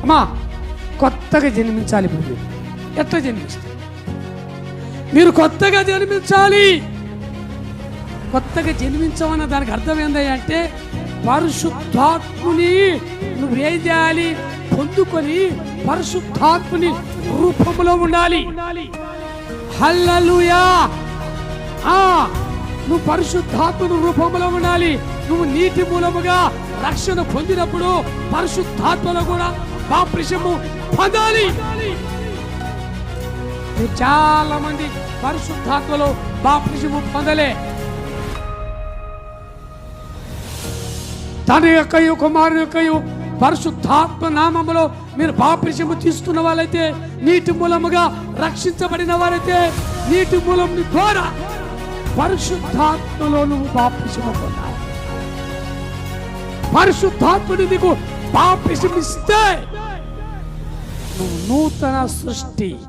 అమ్మా కొత్తగా జన్మించాలి. ఇప్పుడు ఎట్లా జన్మిస్తారు? మీరు కొత్తగా జన్మించాలి. కొత్తగా జన్మించమన్న దానికి అర్థం ఏంటంటే పరిశుద్ధాత్ముని నువ్వేం చేయాలి? పొందుకొని పరిశుద్ధాత్ముని రూపంలో ఉండాలి. హల్లెలూయా. నువ్వు పరిశుద్ధాత్మను రూపంలో ఉండాలి. నువ్వు నీటి మూలముగా రక్షణ పొందినప్పుడు పరిశుద్ధాత్మలో కూడా బాప్తిసము పొందాలి. చాలా మంది పరిశుద్ధాత్మలో బాప్తిసము పొందలే. తన యొక్కయు కుమారుని యొక్కయు పరిశుద్ధాత్మ నామములో మీరు బాప్తిసము తీసుకున్న వాళ్ళైతే, నీటి మూలముగా రక్షించబడిన వారైతే, నీటి మూలం ద్వారా పరిశుద్ధాత్మలో నువ్వు బాప్తిసము పొందాలి. పరిశుద్ధాత్ముడు నీకు బాప్తిసము ఇస్తే నువ్వు నూతన సృష్టి.